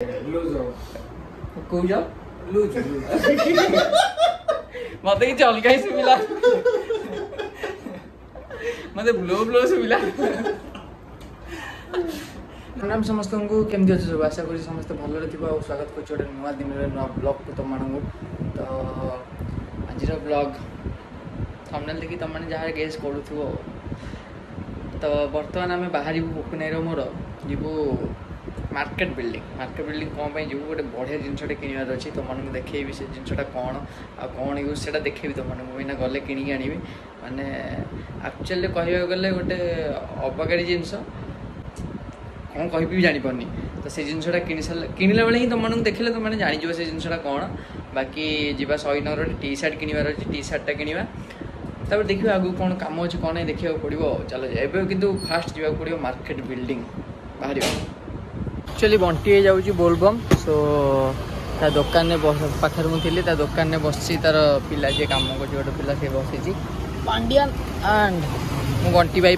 कौज मत कि अलग ही सुविला मत ब्लो ब्लो सुविला प्रणाम समस्त को केमती अच्छे सब आशा करी समस्त भल थी स्वागत कर गोटे नुआ दिन नुआ ब्लॉग को तुम तो आज ब्लॉग थंबनेल देखि तुम जहाँ गेस करूँ तो बर्तमान आम बाहर पुकुनाई मोर जीवु मार्केट बिल्डिंग कौन पे जीव गोटे बढ़िया जिनसटे किणवार अच्छी तुमको देखी से जिनसा कौन आ कौन यूज से देखेबी तुमको इना गले कि आनी माने एक्चुअली कह गले गोटे अबकारी जिनस कौन कह भी जापारनी तो से जिनसा किणला बेले ही तुमको देखिले तुमने जानीज से जिनसा कौन बाकी जीवा शहीदनगर टी सार्ट किणवार अच्छी टी सार्टा किणवा तब देखिए आगू कौन कम अच्छे कौन देखा पड़ो चलो एवं कितु फास्ट जावाक पड़ो मार्केट बिल्डिंग बाहर एक्चुअली बंटी जाऊँगी बोलबम सो ता दुकान पाखे मुझे दुकान में बस तार पिला जी कम कर गोटे पिला सी बसी पांडियान एंड मु बंटी भाई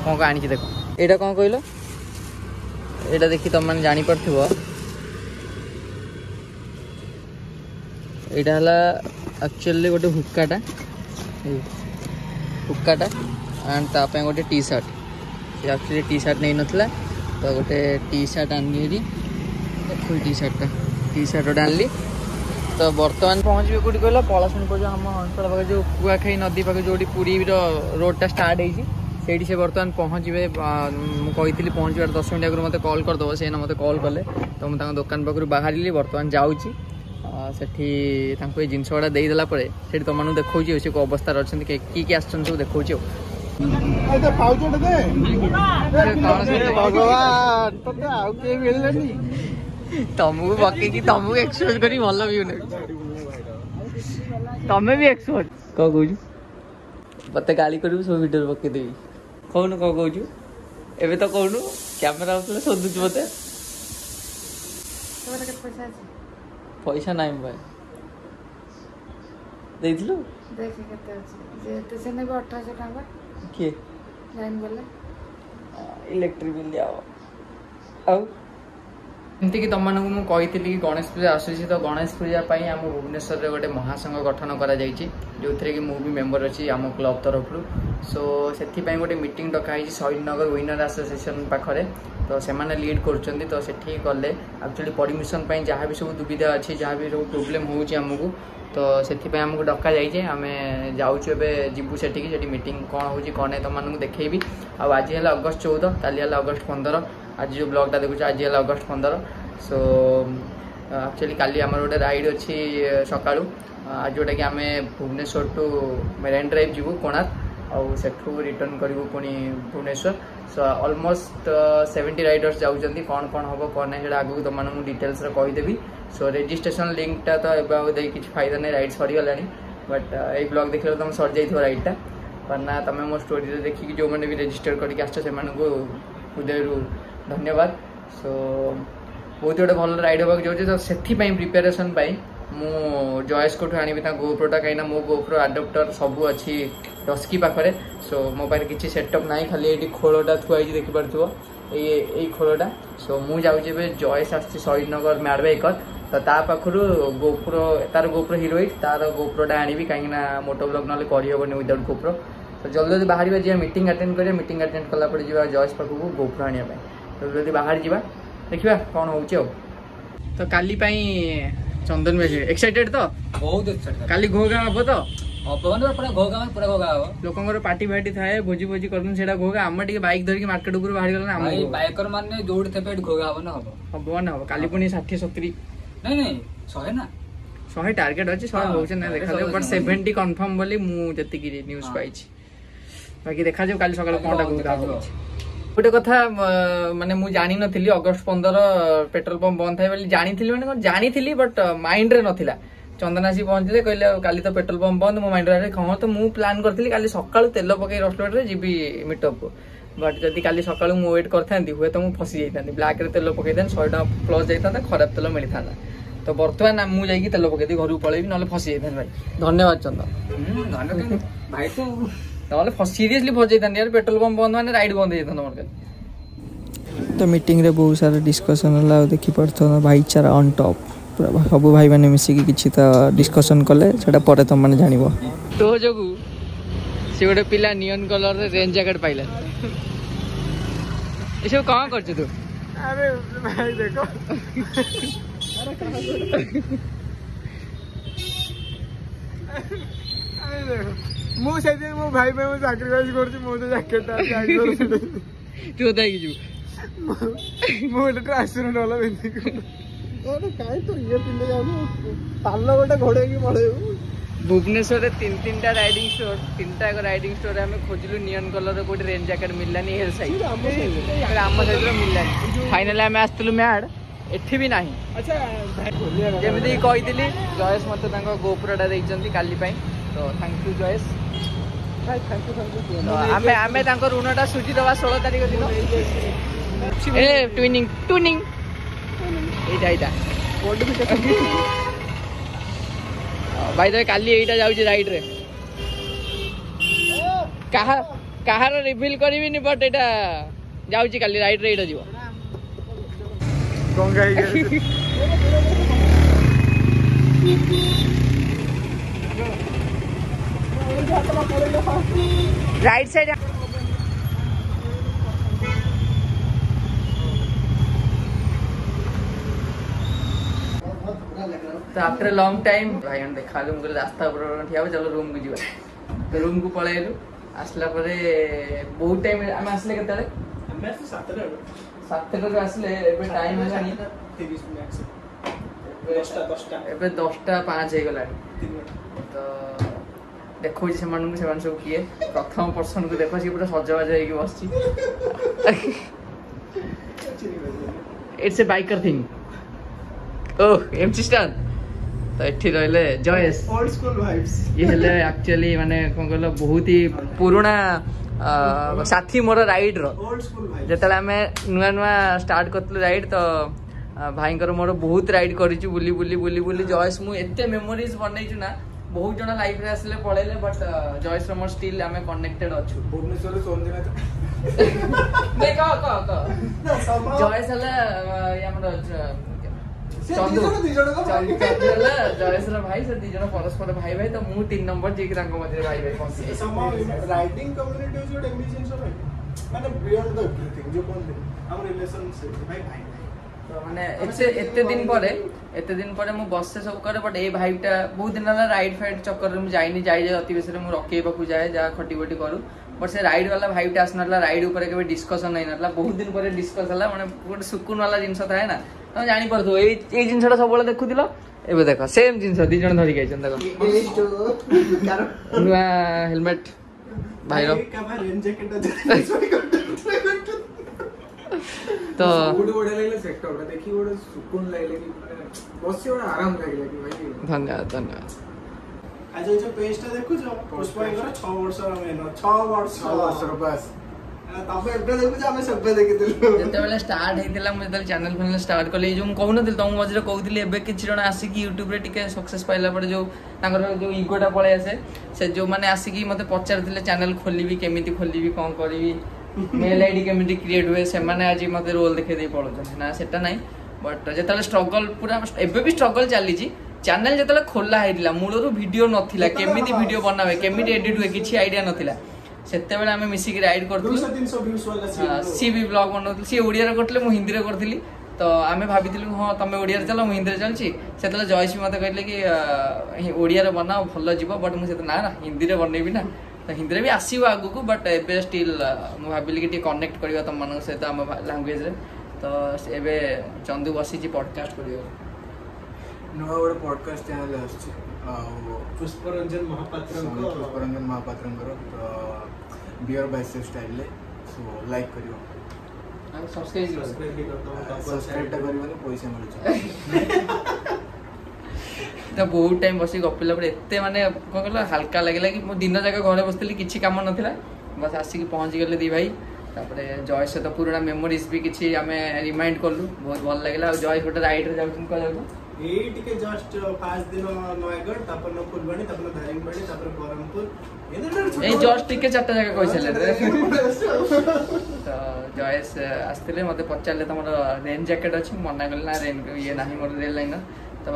कौन आनी देख यहाँ कौन कहल यहाँ देखी तुम मैंने जापर यहाँ है एक्चुअली गोटे हुक्काटा एंड ताप गोटे टी सार्ट एक्चुअली टी सार्ट नहीं नाला तो गोटे टी सार्ट आनी देखो टी सार्ट आनली तो बर्तमान पहुँचे कौटी कहला पलाशुनी पर आम अंचल पाखे जो कुआखाई नदी पाखे जो पुरी रोडटा स्टार्ट होती से बर्तमान पहुँचे मुझे पहुँचार 10 मिनट आगे मत कॉल करदेव से मत कॉल कले तो मुझे दुकान पाखु बाहर बर्तमान जाऊँगी से जिनस गुड़ा देदेला से तुमको देखा सी को अवस्था अच्छा किए आस सब देखा भगवान तुमको पकईकि तुमको एक्सपोज कर भल भी तमें भी एक्सपोज कौन कौन मत गाड़ी कर सब वीडियो पकईदेवी कौन कौन कौन एवं तो कौन कैमेरा शोधुच मत पैसा ना भाई देख किए इलेक्ट्रिक बिल दिया एमती कि तुम कही कि गणेश पूजा आसूसी तो गणेश पूजा आम भुवनेश्वर में गोटे महासंघ गठन कर जो थे कि मुझे मेम्बर अच्छी आम क्लब तरफ सो से गोटे मीटिंग डकाई शहीदनगर विनर एसोसिएशन पाखे तो से लीड कर तो सेठी गले एक्चुअली परमिशन जहाँ भी सब दुविधा अच्छी जहाँ भी सब प्रोब्लेम होमको तो से आमको डका जाइए आम जाऊँ जीवु से मीटिंग कौन हो कौन है तुमको देखेबी आज है अगस्त 14 काली है अगस्त 15 आज जो ब्लॉगटा देखुच आज है अगस्त 15 सो एक्चुअली काली आम गोटे राइड अच्छी सका आज जोटा कि आम भुवनेश्वर टू मेराइन ड्राइव जीवु कोणार्क आउ सेठू रिटर्न करूँ पुणी भुवनेश्वर सो ऑलमोस्ट 70 राइडर्स जाऊँगी कौन कौन हम कौन ना आगे तुमको डिटेल्स कहीदेवी सो रजिस्ट्रेशन लिंकटा तो एवं किसी फायदा नहीं राइड सरीगला बट ये ब्लॉग देखे तुम सर जा राइडटा वरना तुम मो स्टोरी देखिए जो मैंने भी रजिस्टर करके हृदय धन्यवाद सो बहुत गोटे भल राइड होगा जाऊँगी तो से प्रिपेरेसन मु जयस को आनी गोप्रोटा कहीं मो गोप्रो आडप्टर सब अच्छी डस्की पाखे सो मो पाखे किसी सेटअप ना खाली ये खोलटा थुआई देखिपो ये खोलटा सो मु जाऊँगी जयस आसी शहीदनगर मैडबाइकर तो पाखर गोप्रो तार गोप्रो हीरोइट तार गोप्रोटा आनी कहीं मोटो ब्लॉग ना करहबनी विदाउट गोप्रो तो जल्दी जल्दी बाहर जा मीटिंग अटेंड करिया मीटिंग अटेंड कलापर जा जयस पाखक गोप्रो आने तो जल्दी बाहर जा देखा कौन हो तो काली चंदन में एक्साइटेड तो बहुत एक्साइटेड काली घोगा हम तो लोक पार्टी फाटी थाए भोजी भोजी कर घोगा आम टे बाइक धरिक मार्केट ऊपर बाहर गला बाइकर माने जोड़ थे घोगा हम ना हम काली पुणी 60-70 नहीं नहीं 100 ना 100 टार्गेट अच्छी 100 होचे ना देखा बट 70 कंफर्म बोली मु जति न्यूज पाई बाकी देखा जाऊ काली सकाळ कोनटा घोगा गोटे कथा माने मु जानी नथिली अगस्त 15 पेट्रोल पंप बंद थाए बोली जानी माने जानी थी बट माइंड रे नथिला चंदन आसी पहुंचले कहले काली तो पेट्रोल पंप बंद मो माइंड रे हाँ तो मु प्लान करथिली काली सकाळ तेल पकई रसलोट रे जीबी मीटअप को बट जदि काली सकाळ मु वेट करथांती हुए तो मु फसी जाइतांती ब्लैक रे तेल पकई देन 100 टका प्लस जाइतांता खराब तेल मिलथांता तो बर्तमान मु जाइकी तेल पकई दी घर पळेबी नले फसी जाइतांती भाई धन्यवाद चंदन धन्यवाद भाई तो सीरियसली फसी जाइतांती यार पेट्रोल पंप बंद माने राइड बंद जाइतांता मोर तो मीटिंग रे बहुत सारा डिस्कशन होला देखि पड़तो भाईचारा ऑन टॉप पूरा सब भाई माने मिसिकी किछि त डिस्कशन कले सेटा परे तुम माने जानिबो तो जोगु से गोटे पिला नियन कलर रे रेन जैकेट पाइला ए सब कहां करछ तू अरे भाई देखो अरे कहां अरे देखो मो से मो भाई पे मो सैक्रिफाइस करछि मो तो जैकेट आ तू दाई कि मो ट्रांसफर वाला बिंदी अरे काई तो ये पिंडे जाऊ पालो गोटे घोड़े की पड़े भुवनेश्वर रे तीन टा राइडिंग स्टोर तीनटा राइडिंग स्टोर में खोजलु नियन कलर कोटे रेन जैकेट मिललानी हेल साइड आम साइड मिललानी फाइनली आम आस्तलु मैड एठी भी नाही अच्छा जेमिति कहितली जयेश मते तांको गोपुरटा देइचंती काली पई तो थैंक यू जयेश आमे आमे तांको ऋणटा सुझी दवा 16 तारिख दिन ए ट्विनिंग एटा भाई तो काली एटा जाउची राइड रे कहार रिवील करिविनी बट एटा जाउची काली राइड रे एटा जीवो गंगा राइट साइड तो आफ्टर लॉन्ग टाइम भाई हम देखा मुझे रास्ता ऊपर ठिया चलो रूम को जीवा तो रूम को पळेलु आसला परे बहुत टाइम हम आसले केतले हम 7 टा आसले एबे टाइम हेलानी 30 मिनिट एबे 10:05 हे गला तो देखो जे सेमान सब किए प्रथम पर्सन को देखो सी पूरा सजवाज हे कि बसची it's a biker thing oh MC star तो एठी रहले जयेश ओल्ड स्कूल वाइब्स ये हेले एक्चुअली माने कोन कहलो बहुत ही पुराना साथी मोर राइड रो ओल्ड स्कूल वाइब्स जेतला हमें नुआ स्टार्ट करतले राइड तो भाईकर मोर बहुत राइड करिछु बुली जयेश मु एते मेमोरीज बनैछु ना बहुत जना लाइफ रे आसले पळेले बट जयेश रो मोर स्टिल हमें कनेक्टेड अछु भुवनेश्वर सोनदिना देखो जयेश हला हमर चंदू जयेश भाई से दी जन परस्पर भाई भाई तो मु 3 नंबर जे कि तांको मध्ये भाई भाई riding community is good ambitions of माने बियॉन्ड द एवरीथिंग जो कोन हम रिलेशनशिप भाई भाई तो माने एते दिन परे मु बस से सब करे बट ए भाईटा बहुत दिन वाला राइड फाइड चक्कर में जाइनी जाय अति बेस रे मु रखे बाकू जाए जा खटी बटी करू बट से राइड वाला भाईटा आसनला राइड ऊपर के डिस्कशन नै नला बहुत दिन परे डिस्कस हला माने गोटे सुकून वाला जिंस थाए ना तो जानी परथो ए जिंसटा सब बेले देखुदिलो एबे देखो सेम जिंस दी जण धरि गइछन देखो नुआ हेलमेट भाई रो का रेन जैकेट तो गुड बडे लागले सेक्टर देखि गोटे सुकून लागले कि बसी गोटे आराम लागले कि भाई धन्यवाद आज जो पेजटा देखु जो पुष्पाईगर 6 वर्ष में 6 वर्ष बस तबे एबे देखु जे हमें सबे देखिदिलु जते बेले स्टार्ट हेतिला मु जते चैनल फैनल स्टार्ट कले जो कहू नथिल तुम मजरे कहउथिले एबे किछि जण आसी कि YouTube रे टिके सक्सेस पाइला पड़े जो तांगर जो इगोटा पळे आसे से जो माने आसी कि मते पचारथिले चैनल खोलिबी केमिति खोलिबी कोन करबी मेल आईडी केमिति क्रिएट हुए से माने आज मते रोल देखे दे पड़ो ना सेटा नै बट जते स्ट्रगल पूरा एबे भी स्ट्रगल चली छी चैनल जते खोला हेतिला मूलरो वीडियो नथिला केमिति वीडियो बनावे केमिति एडिट हुए किछि आईडिया नथिला सेते बेले हमें मिसी के राइड करथु 200-300 व्यूज वाला सीबी ब्लॉग बनौथि सी ओडिया रे करथले मु हिंदी रे करथिली तो आमे भाबिथिलु हां तमे ओडिया रे चलो मु हिंदी रे चलछि सेतले जयसी मते कहले कि ओडिया रे बनाओ भलो जीवो बट मु सेत ना हिंदी रे बनैबी ना तो हिंदी रे भी आसीबो आगु को बट एबे स्टिल मु भाबिली कि कनेक्ट करबा तम मन से तो हम लैंग्वेज रे तो एबे चंदू बसी जी पॉडकास्ट करियो नुआ गोटे पॉडकास्ट चैनल आछि पुष्परंजन महापात्र बियर बाइसेप स्टाइल सो लाइक करियो सब्सक्राइब करियो पैसा मिलुछ तो बहुत टाइम बसी गपिला पड़े एते माने कोन कहला हल्का लागला कि मो दिन जाका घरे बसतली किछि काम नथिला बस आसी कि पहुंच गेले दी भाई तापरे जय से तो पुराना मेमोरीज भी किछि हमें रिमाइंड करलु बहुत भल लागला जय गोटे राइड रे जाउछन को जाउ एई टिके जस्ट 5 दिन नयगढ़ तापर न फुलबाणी तापर दारिंगबाड़ी तापर बरहमपुर ए जस्ट टिके चारटा जगह कइसले तो जयस आस्तिले मते पचारले तमर रेन जैकेट अछि मना गले ना रेन ये नाही मोर रेल लाइन तब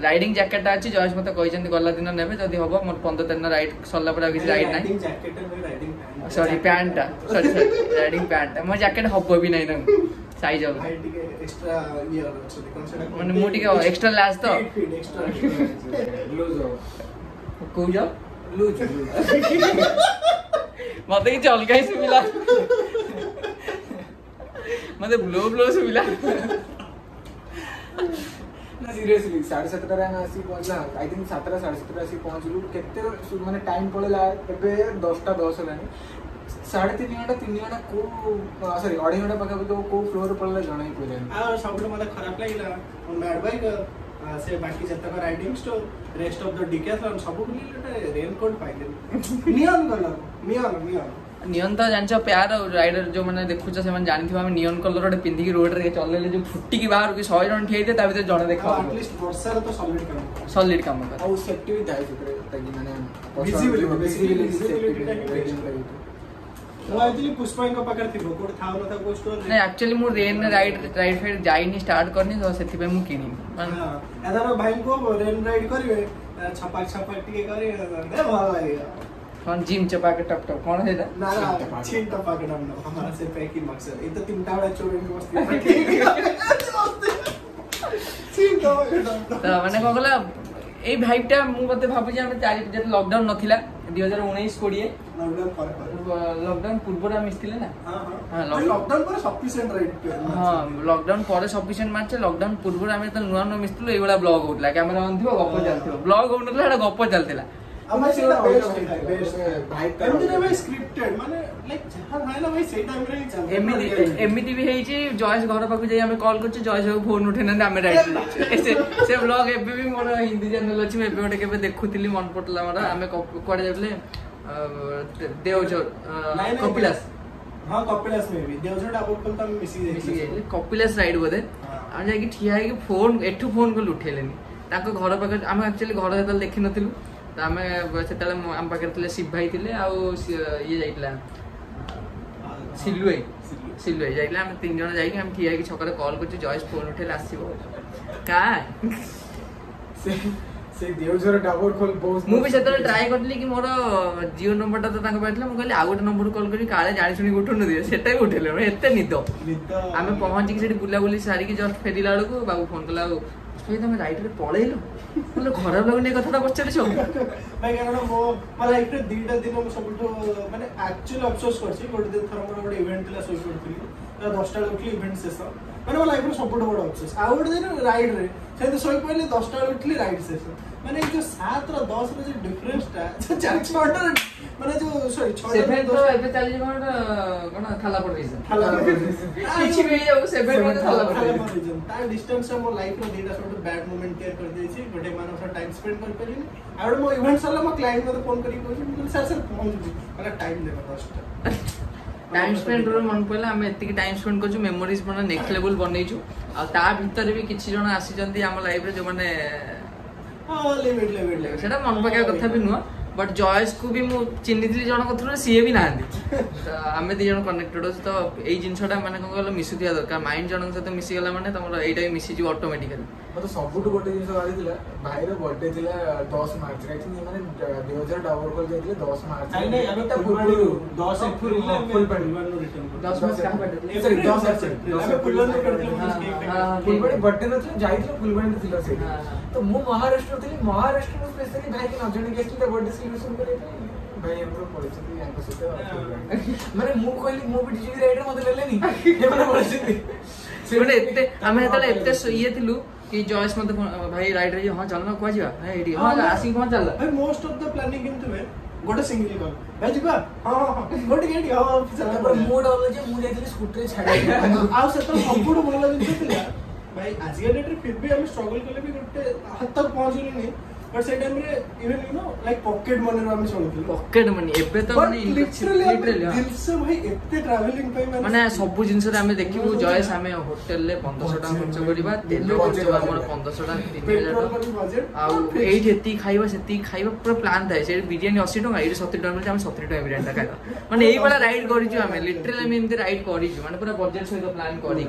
राइडिंग जैकेट अछि जयस मते कहिसंती गल्ला दिन नेबे जदी हबो मोर 15 दिन राइड सल्ला पर किछ राइड नाही राइडिंग जैकेट में riding pant sorry pant sorry riding pant मो जैकेट हबो भी नाही न साइज अब हाइट के एक्स्ट्रा ये अछि कौन माने मोटी के एक्स्ट्रा लास्ट तो एक्स्ट्रा लूज हो को जा लूज मते कि चल गई सुमिला मते ब्लो ब्लो सुमिला ना सीरियसली 7:30 रे आसी पहुंचला आई थिंक 7:30 7:30 आसी पहुंचलु केते माने टाइम पळेला एबे 10:10 हलानी 3.5 घंटा 3 घंटा को सॉरी 2.5 घंटा पाका को फ्लोर पळला जणाई पहिले आ सबले मला खराब लागिला मैड बाइक से बाकी जतक riding store rest of the Decathlon सब बुली रेनकोट पाइले नियन कलर नियन नियन तो जानछ प्यार राइडर जो माने देखुछ से माने जानिथिबा हम नियन कलर रे पिंधी की रोड रे चलेले जो फुट्टी की बाहर की 100 जन ठेइते ता भीतर जण देखा एटलीस्ट वर्षा तो सॉलिड काम कर और सेफ्टी भी थाई सुतरे ताकि माने विजिबिलिटी वो एक्चुअली पुष्पा को पकड़ थी कोड था न था को स्टोर नहीं एक्चुअली मु रेन राइड फेर जाइनी स्टार्ट करनी तो सेति पे मु किनी हां एदार भाई को रेन राइड करिवे छपाक टिके करे दे भल लागेगा कौन जिम चपा के टप टप कौन है ना ना छीन टपा के नाम हमारा से पैक ही मकसद ये तो तीनटा वाला चोरे की मस्ती छीन टपा के नाम तो माने कोला ए भाइटा मु बते भाबु जे हम चारि जे लॉकडाउन नथिला 2019 कोडिए लॉकडाउन पूर्व रा मिस्थिले ना हां लॉकडाउन पर सफिशिएंट राइट हां लॉकडाउन पर सफिशिएंट मारचे लॉकडाउन पूर्व रा हम तो नुआ नुआ मिस्थिलो एगुला ब्लॉग होतला कैमरा ऑन थियो गप्प चलथियो ब्लॉग होनतला एटा गप्प चलथिला अब से बेस्ट भाई एमडी में स्क्रिप्टेड माने लाइक जहां भाई ना भाई सेटा में ही चल एमिति भी हेची जॉयस घर पाकु जाई हमें कॉल करछ जॉयस को फोन उठे ना हमें राइट से ब्लॉग एबे भी मोर हिंदी चैनल अछि मैं एबे ओटे केबे देखुतिली मन पटला हमरा हमें कोडे जाबले देवजोर कपिलास हां कपिलास में भी देवजोर डाबो खोल त मिसी जाई कपिलास राइड बोदे हम जाई कि ठिया कि फोन एठू फोन को उठेलेनी ताको घर पाक हम एक्चुअली घर हेतल देखि नथिलु तो आम से आम पाखे शिव भाई थे ये जाइला सिलुए जाइला हम 3 जन जाइके हम ठिया छक कॉल कर जॉयस फोन उठे आसो का से देवजोर डाबर खोल बहुत मु भी सेतले ट्राई करली कि मोर जियो नंबर ता तांको पाइतला मु कहली आ गोटे नंबर कॉल करी काले जानि सुनी उठु न दिए सेटा भी उठेले एते निद आमे पहुंच कि सेठी बुला बुली सारी कि जस्ट फेरिला बेलू बाबू फोन कला तुम तुम राइट रे पळेलो मतलब खराब लागुनी कथाटा पचारिछ भाई कारण मो म लाइफ रे दीटा दिन म सबटो माने एक्चुअली अफसोस करछि गोटे दिन थर मोर गोटे इवेंट थिला सोई पड़थि तो 10 टा उठली इवेंट सेशन माने म लाइफ रे सबटो बड़ अफसोस आ गोटे दिन राइड रे से तो सोई पड़ले 10 टा उठली राइड सेशन माने जो 7 रो 10 रो जो डिफरेंस ता 4 6 माने जो सॉरी 7 तो एबे चली कोन थाला पड़ गइस किछि भी जाऊ 7 में थाला पड़ गइस ता डिस्टेंस से मो लाइफ रो दीटा सबटो बैड मोमेंट केयर कर देछि गोटे मानो सा टाइम स्पेंड कर परिनी आरो मो इवेंट साला म क्लाइंट मते फोन करी कहछि सर पहुंच मला टाइम देबा 10 टा टाइम स्पेंड रो मन पहला हम एति टाइम स्पेंड करछु मेमोरीज बना नेक्स्ट लेवल बनैछु आ ता भीतर भी किछि जण आसी जंती हम लाइफ रे जो माने हां लिमिट सेटा मन पका कथा भी नुआ बट जॉयस को भी मु चिन्नी थी जण कथुर सीए भी नांदी तो हमें दी जण कनेक्टेड अछि तो एई जिंसटा माने कोन कहलो मिसु दिया दरकार माइंड जण सहित मिसी गेला माने तमरो एटा भी मिसी जी ऑटोमेटिकली मतलब सबुट गोटे जिंस गाड़ी थिला भाई रो बर्थडे थिला 10 मार्च रे कि माने 2000 डावर कॉल जाइले 10 मार्च नहीं नहीं अभी तक फुलबाड़ी 10 अप्रैल फुल फुलबाड़ी रिटर्न 10 मार्च का बर्थडे सॉरी 10 अप्रैल अबे फुलबाड़ी करथिल फुलबाड़ी बर्थडे न जाइले फुलबाड़ी थिला से तो मु महाराष्ट्र थिली महाराष्ट्र में स्पेशली भाई के न जण गेस्ट ता बर्थडे सेलिब्रेशन करे भाई हमरो पड़छि यांको सते माने मु कहली मु भी डीजे राइडर मते लेलेनी माने पड़छि से माने एते हमें तले एते ये थिलु कि जॉयस मते भाई राइडर जी हां चलना को जिवा है एडी हां आसी को चल भाई मोस्ट ऑफ द प्लानिंग केमते वे गोटे सिंगल कॉल भाई जिबा हां गोटे गेडी हां चल पर मूड ऑल जे मु जाइली स्कूटर छाडी आ से तो सबुड बोला जिते थिला भाई आज के डेट रे फिर भी हम स्ट्रगल करले भी गोटे हाथ तक पहुंच गेले नहीं बट से टाइम रे even you know like pocket money रो हम चलुथिलु पॉकेट मनी एबे तो माने लिटरली दिल से भाई एते ट्रैवलिंग पे माने सब जिंस रे हमें देखिबु जयस हमें होटल ले 1500 टाका खर्च करबा तेल खर्च हमर 1500 टाका 3000 आ एठी एती खाइबा पूरा प्लान थाए से बिरयानी 80 टाका एठी 70 टाका हम 70 टाका बिरयानी खाइबा माने एई वाला राइड करिछु हमें लिटरली हम इनते राइड करिछु माने पूरा बजट सहित प्लान करी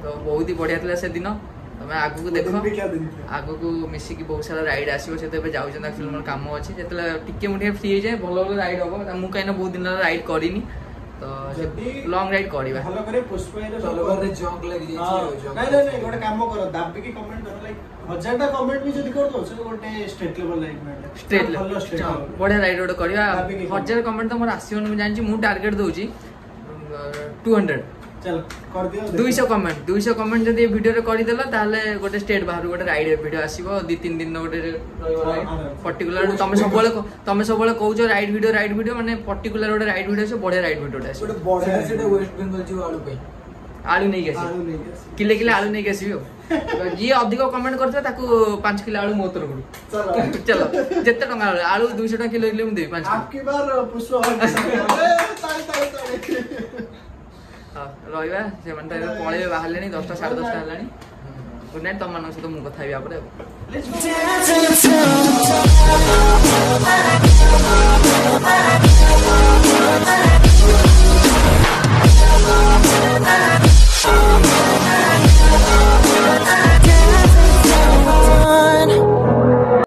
तो बहुत ही बढ़िया थिला से दिन तमे आगु को देखो आगु को मिसी की बहुत सारा राइड आसीबो से तबे जाउ जंदा फिल्म काम अछि जेतला टिके मुठे फ्री हो जाए भलो भलो राइड होबो मु काइना बहुत दिन राइड करिनी तो लॉन्ग राइड करिबा भलो करे पुष्पाइर चलवर रे जंग लागि जाई नहीं गोटे काम करो दाबी की कमेंट करो लाइक 1000 टा कमेंट भी जदी कर दो से गोटे state level ride state level बढ़िया राइड ओड करिया 1000 कमेंट तो मोर आसीबन मु जानछि मु टारगेट दोछि 200 चल कर दियो 200 कमेंट जदी वीडियो रे करि देला ताले गोटे स्टेट बाहर गोटे राइड वीडियो आसीबो 2-3 दिन गोटे पर्टिकुलर तमे सबले कहउछ राइड वीडियो माने पर्टिकुलर गोटे राइड वीडियो से बढ़िया राइड वीडियो आसी गोटे बढ़िया से वेस्ट बंगाल जो आलू पे आलू नहीं गेसी किले आलू नहीं गेसी जी अधिक कमेंट करथे ताकू 5 किलो आलू मो तरफ चलो जत्ते टंगा आलू 200 टका किलो ले मु देबी 5 आपकी बार पुष्पा रहिबा से मन त पळे बाहरलेनी 10टा 10:30 हलानी गुड नाइट तम मन सहित मु कथा हेबा परे